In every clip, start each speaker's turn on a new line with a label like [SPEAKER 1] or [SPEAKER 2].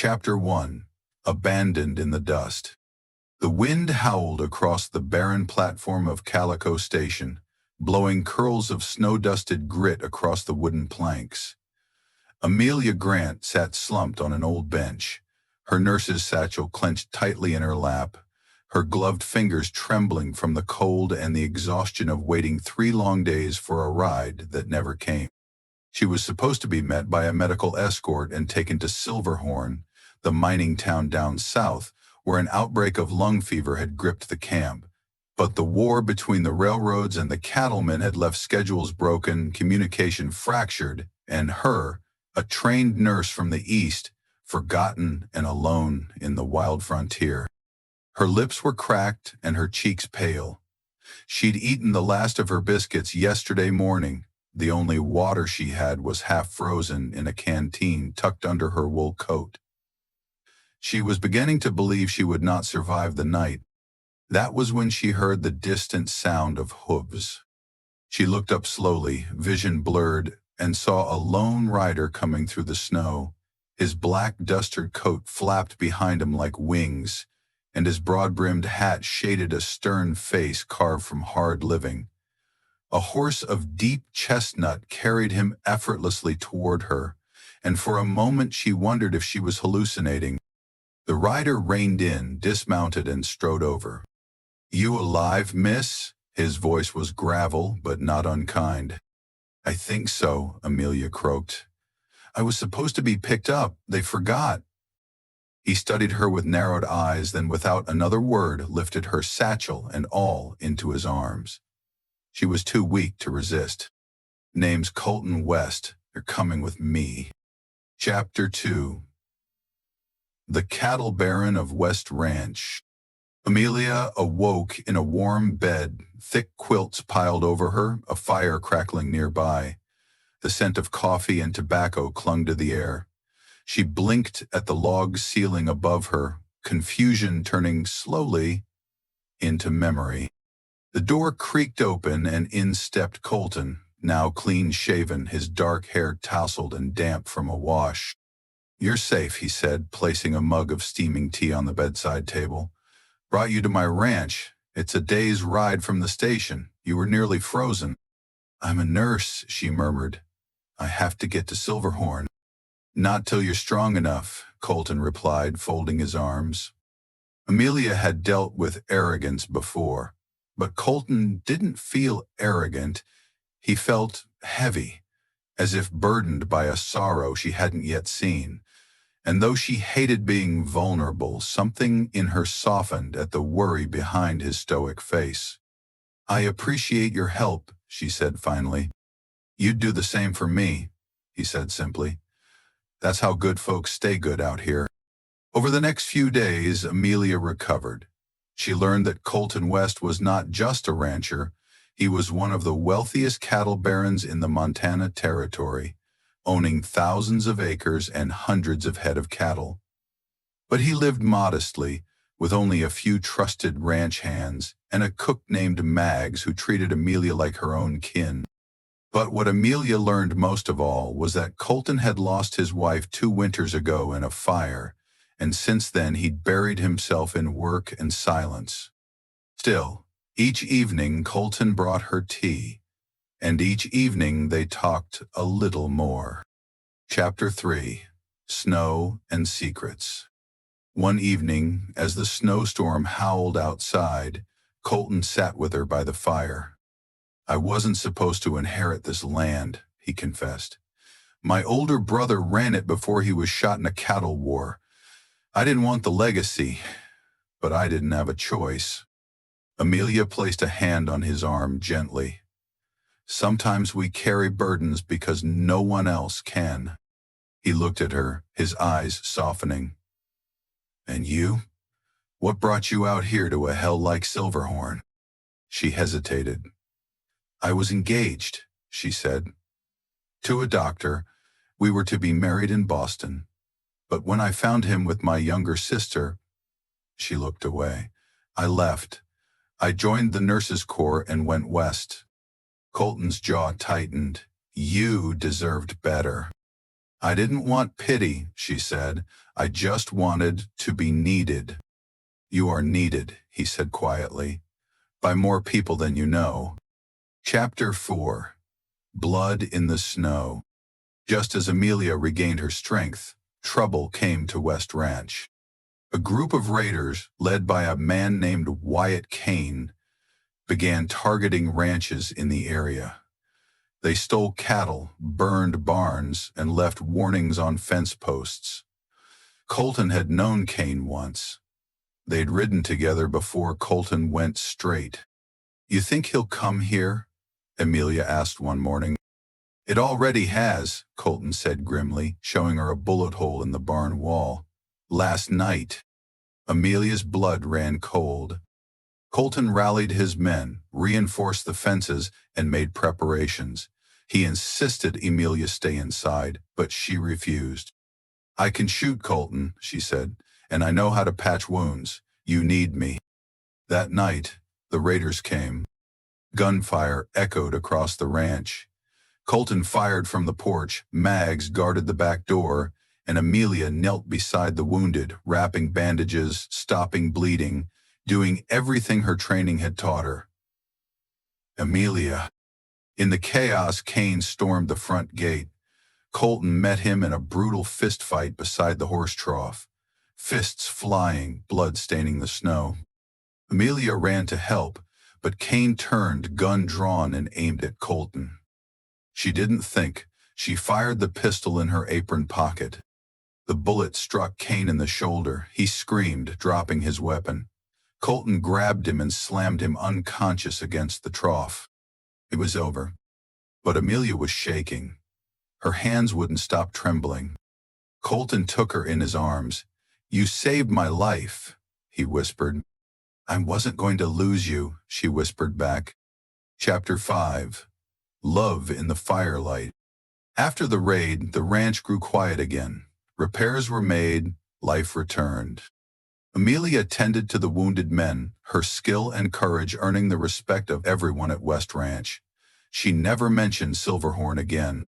[SPEAKER 1] Chapter 1. Abandoned in the Dust. The wind howled across the barren platform of Calico Station, blowing curls of snow-dusted grit across the wooden planks. Amelia Grant sat slumped on an old bench, her nurse's satchel clenched tightly in her lap, her gloved fingers trembling from the cold and the exhaustion of waiting 3 long days for a ride that never came. She was supposed to be met by a medical escort and taken to Silverhorn, the mining town down south, where an outbreak of lung fever had gripped the camp. But the war between the railroads and the cattlemen had left schedules broken, communication fractured, and her, a trained nurse from the east, forgotten and alone in the wild frontier. Her lips were cracked and her cheeks pale. She'd eaten the last of her biscuits yesterday morning. The only water she had was half frozen in a canteen tucked under her wool coat. She was beginning to believe she would not survive the night. That was when she heard the distant sound of hooves. She looked up slowly, vision blurred, and saw a lone rider coming through the snow. His black duster coat flapped behind him like wings, and his broad-brimmed hat shaded a stern face carved from hard living. A horse of deep chestnut carried him effortlessly toward her, and for a moment she wondered if she was hallucinating. The rider reined in, dismounted, and strode over. "You alive, miss?" His voice was gravel, but not unkind. "I think so," Amelia croaked. "I was supposed to be picked up. They forgot." He studied her with narrowed eyes, then without another word lifted her satchel and all into his arms. She was too weak to resist. "Name's Colton West. You're coming with me." Chapter 2. The Cattle Baron of West Ranch. Amelia awoke in a warm bed, thick quilts piled over her, a fire crackling nearby. The scent of coffee and tobacco clung to the air. She blinked at the log ceiling above her, confusion turning slowly into memory. The door creaked open and in stepped Colton, now clean-shaven, his dark hair tousled and damp from a wash. "You're safe," he said, placing a mug of steaming tea on the bedside table. "Brought you to my ranch. It's a day's ride from the station. You were nearly frozen." "I'm a nurse," she murmured. "I have to get to Silverhorn." "Not till you're strong enough," Colton replied, folding his arms. Amelia had dealt with arrogance before, but Colton didn't feel arrogant. He felt heavy, as if burdened by a sorrow she hadn't yet seen. And though she hated being vulnerable, something in her softened at the worry behind his stoic face. "I appreciate your help," she said finally. "You'd do the same for me," he said simply. "That's how good folks stay good out here." Over the next few days, Amelia recovered. She learned that Colton West was not just a rancher. He was one of the wealthiest cattle barons in the Montana Territory, owning thousands of acres and hundreds of head of cattle. But he lived modestly, with only a few trusted ranch hands and a cook named Mags who treated Amelia like her own kin. But what Amelia learned most of all was that Colton had lost his wife 2 winters ago in a fire, and since then he'd buried himself in work and silence. Still, each evening Colton brought her tea, and each evening they talked a little more. Chapter 3. Snow and Secrets. One evening, as the snowstorm howled outside, Colton sat with her by the fire. "I wasn't supposed to inherit this land," he confessed. "My older brother ran it before he was shot in a cattle war. I didn't want the legacy, but I didn't have a choice." Amelia placed a hand on his arm gently. "Sometimes we carry burdens because no one else can." He looked at her, his eyes softening. "And you? What brought you out here to a hell like Silverhorn?" She hesitated. "I was engaged," she said. "To a doctor. We were to be married in Boston. But when I found him with my younger sister," she looked away, "I left. I joined the nurses' corps and went west." Colton's jaw tightened. "You deserved better." "I didn't want pity," she said. "I just wanted to be needed." "You are needed," he said quietly, "by more people than you know." Chapter 4. Blood in the Snow. Just as Amelia regained her strength, trouble came to West Ranch. A group of raiders, led by a man named Wyatt Kane, began targeting ranches in the area. They stole cattle, burned barns, and left warnings on fence posts. Colton had known Kane once. They'd ridden together before Colton went straight. "You think he'll come here?" Amelia asked one morning. "It already has," Colton said grimly, showing her a bullet hole in the barn wall. "Last night." Amelia's blood ran cold. Colton rallied his men, reinforced the fences, and made preparations. He insisted Amelia stay inside, but she refused. "I can shoot, Colton," she said, "and I know how to patch wounds. You need me." That night, the raiders came. Gunfire echoed across the ranch. Colton fired from the porch, Mags guarded the back door, and Amelia knelt beside the wounded, wrapping bandages, stopping bleeding, doing everything her training had taught her. Amelia. In the chaos, Kane stormed the front gate. Colton met him in a brutal fist fight beside the horse trough. Fists flying, blood staining the snow. Amelia ran to help, but Kane turned, gun drawn, and aimed at Colton. She didn't think. She fired the pistol in her apron pocket. The bullet struck Kane in the shoulder. He screamed, dropping his weapon. Colton grabbed him and slammed him unconscious against the trough. It was over. But Amelia was shaking. Her hands wouldn't stop trembling. Colton took her in his arms. "You saved my life," he whispered. "I wasn't going to lose you," she whispered back. Chapter 5. Love in the Firelight. After the raid, the ranch grew quiet again. Repairs were made, life returned. Amelia tended to the wounded men, her skill and courage earning the respect of everyone at West Ranch. She never mentioned Silverhorn again.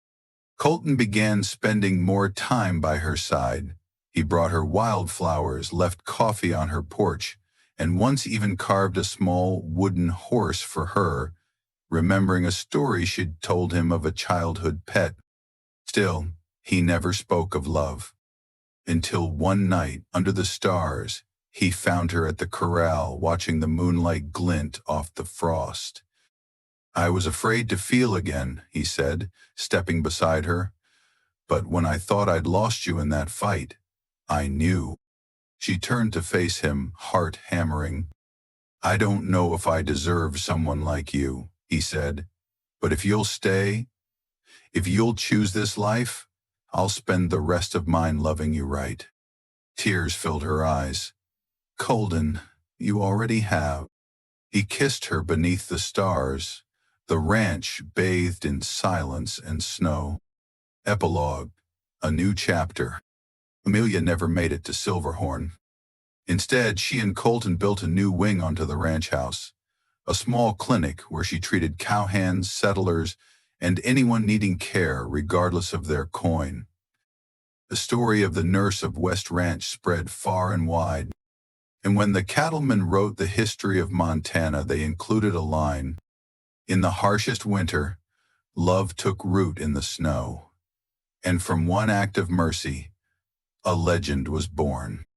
[SPEAKER 1] Colton began spending more time by her side. He brought her wildflowers, left coffee on her porch, and once even carved a small wooden horse for her, remembering a story she'd told him of a childhood pet. Still, he never spoke of love. Until one night, under the stars, he found her at the corral watching the moonlight glint off the frost. "I was afraid to feel again," he said, stepping beside her. "But when I thought I'd lost you in that fight, I knew." She turned to face him, heart hammering. "I don't know if I deserve someone like you," he said. "But if you'll stay, if you'll choose this life, I'll spend the rest of mine loving you right." Tears filled her eyes. "Colton, you already have." He kissed her beneath the stars, the ranch bathed in silence and snow. Epilogue. A new chapter. Amelia never made it to Silverhorn. Instead, she and Colton built a new wing onto the ranch house, a small clinic where she treated cowhands, settlers, and anyone needing care regardless of their coin. The story of the nurse of West Ranch spread far and wide, and when the cattlemen wrote the history of Montana, they included a line, "In the harshest winter, love took root in the snow, and from one act of mercy, a legend was born."